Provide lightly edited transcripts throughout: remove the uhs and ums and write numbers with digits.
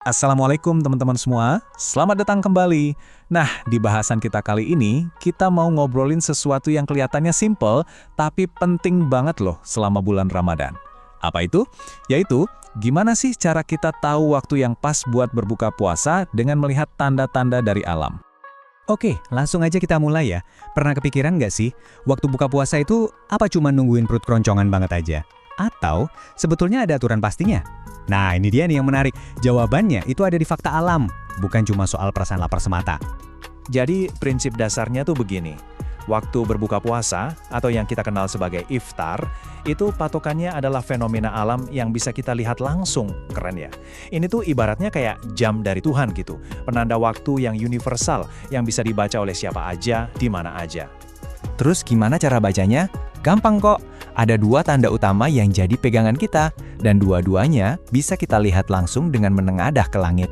Assalamualaikum teman-teman semua, selamat datang kembali. Nah, di bahasan kita kali ini, kita mau ngobrolin sesuatu yang kelihatannya simple, tapi penting banget loh selama bulan Ramadan. Apa itu? Yaitu, gimana sih cara kita tahu waktu yang pas buat berbuka puasa dengan melihat tanda-tanda dari alam? Oke, langsung aja kita mulai ya. Pernah kepikiran nggak sih, waktu buka puasa itu apa cuma nungguin perut keroncongan banget aja? Atau sebetulnya ada aturan pastinya? Nah, ini dia nih yang menarik. Jawabannya itu ada di fakta alam, bukan cuma soal perasaan lapar semata. Jadi, prinsip dasarnya tuh begini. Waktu berbuka puasa, atau yang kita kenal sebagai iftar, itu patokannya adalah fenomena alam yang bisa kita lihat langsung. Keren ya? Ini tuh ibaratnya kayak jam dari Tuhan gitu. Penanda waktu yang universal, yang bisa dibaca oleh siapa aja, di mana aja. Terus gimana cara bacanya? Gampang kok. Ada dua tanda utama yang jadi pegangan kita, dan dua-duanya bisa kita lihat langsung dengan menengadah ke langit.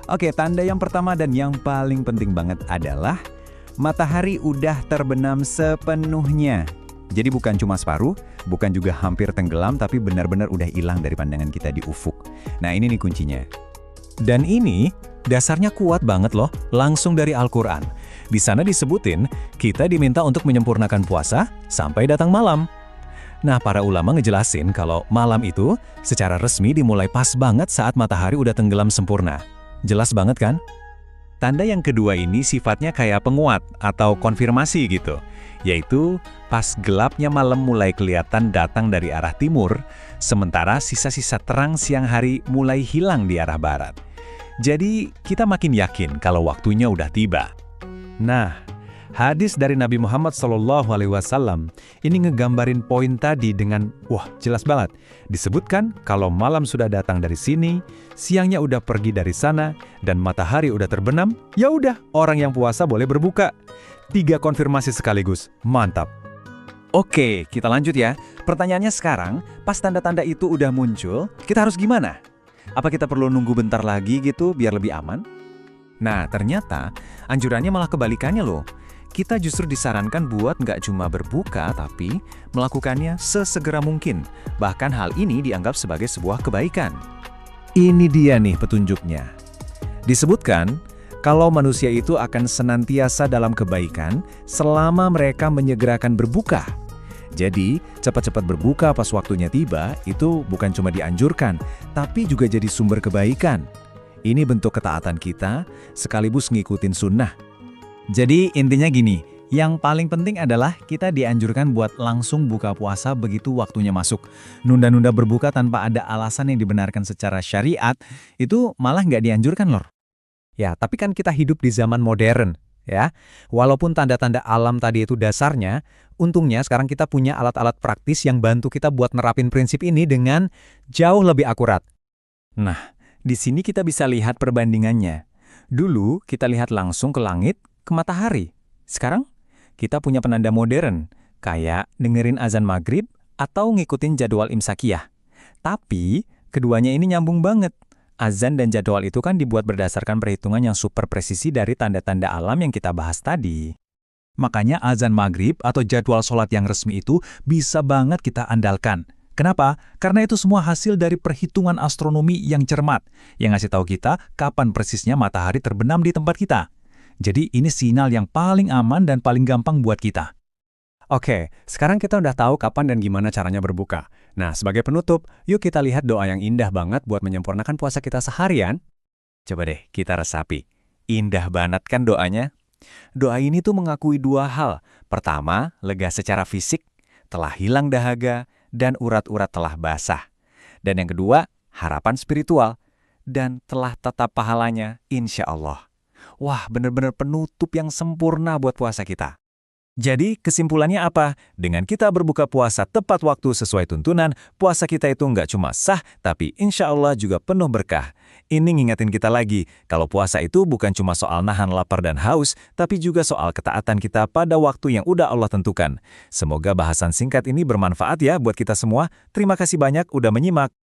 Oke, tanda yang pertama dan yang paling penting banget adalah matahari udah terbenam sepenuhnya. Jadi bukan cuma separuh, bukan juga hampir tenggelam, tapi benar-benar udah hilang dari pandangan kita di ufuk. Nah, ini nih kuncinya. Dan ini dasarnya kuat banget loh, langsung dari Al-Quran. Di sana disebutin, kita diminta untuk menyempurnakan puasa sampai datang malam. Nah, para ulama ngejelasin kalau malam itu secara resmi dimulai pas banget saat matahari udah tenggelam sempurna. Jelas banget kan? Tanda yang kedua ini sifatnya kayak penguat atau konfirmasi gitu. Yaitu pas gelapnya malam mulai kelihatan datang dari arah timur, sementara sisa-sisa terang siang hari mulai hilang di arah barat. Jadi, kita makin yakin kalau waktunya udah tiba. Nah, hadis dari Nabi Muhammad SAW ini ngegambarin poin tadi dengan, wah jelas banget. Disebutkan kalau malam sudah datang dari sini, siangnya udah pergi dari sana, dan matahari udah terbenam, ya udah orang yang puasa boleh berbuka. 3 konfirmasi sekaligus, mantap. Oke, kita lanjut ya. Pertanyaannya sekarang, pas tanda-tanda itu udah muncul, kita harus gimana? Apa kita perlu nunggu bentar lagi gitu biar lebih aman? Nah, ternyata anjurannya malah kebalikannya loh. Kita justru disarankan buat nggak cuma berbuka, tapi melakukannya sesegera mungkin. Bahkan hal ini dianggap sebagai sebuah kebaikan. Ini dia nih petunjuknya. Disebutkan, kalau manusia itu akan senantiasa dalam kebaikan selama mereka menyegerakan berbuka. Jadi, cepat-cepat berbuka pas waktunya tiba, itu bukan cuma dianjurkan, tapi juga jadi sumber kebaikan. Ini bentuk ketaatan kita, sekaligus ngikutin sunnah. Jadi intinya gini, yang paling penting adalah kita dianjurkan buat langsung buka puasa begitu waktunya masuk. Nunda-nunda berbuka tanpa ada alasan yang dibenarkan secara syariat, itu malah nggak dianjurkan lor. Ya, tapi kan kita hidup di zaman modern, ya. Walaupun tanda-tanda alam tadi itu dasarnya, untungnya sekarang kita punya alat-alat praktis yang bantu kita buat nerapin prinsip ini dengan jauh lebih akurat. Nah, di sini kita bisa lihat perbandingannya. Dulu kita lihat langsung ke langit, ke matahari. Sekarang kita punya penanda modern, kayak dengerin azan maghrib atau ngikutin jadwal imsakiyah. Tapi keduanya ini nyambung banget. Azan dan jadwal itu kan dibuat berdasarkan perhitungan yang super presisi dari tanda-tanda alam yang kita bahas tadi. Makanya azan maghrib atau jadwal sholat yang resmi itu bisa banget kita andalkan. Kenapa? Karena itu semua hasil dari perhitungan astronomi yang cermat, yang ngasih tahu kita kapan persisnya matahari terbenam di tempat kita. Jadi ini sinyal yang paling aman dan paling gampang buat kita. Oke, sekarang kita udah tahu kapan dan gimana caranya berbuka. Nah, sebagai penutup, yuk kita lihat doa yang indah banget buat menyempurnakan puasa kita seharian. Coba deh kita resapi. Indah banget kan doanya? Doa ini tuh mengakui 2 hal. Pertama, lega secara fisik, telah hilang dahaga, dan urat-urat telah basah. Dan yang kedua, harapan spiritual, dan telah tetap pahalanya, insya Allah. Wah, benar-benar penutup yang sempurna buat puasa kita. Jadi, kesimpulannya apa? Dengan kita berbuka puasa tepat waktu sesuai tuntunan, puasa kita itu nggak cuma sah, tapi insya Allah juga penuh berkah. Ini ngingetin kita lagi, kalau puasa itu bukan cuma soal nahan lapar dan haus, tapi juga soal ketaatan kita pada waktu yang udah Allah tentukan. Semoga bahasan singkat ini bermanfaat ya buat kita semua. Terima kasih banyak udah menyimak.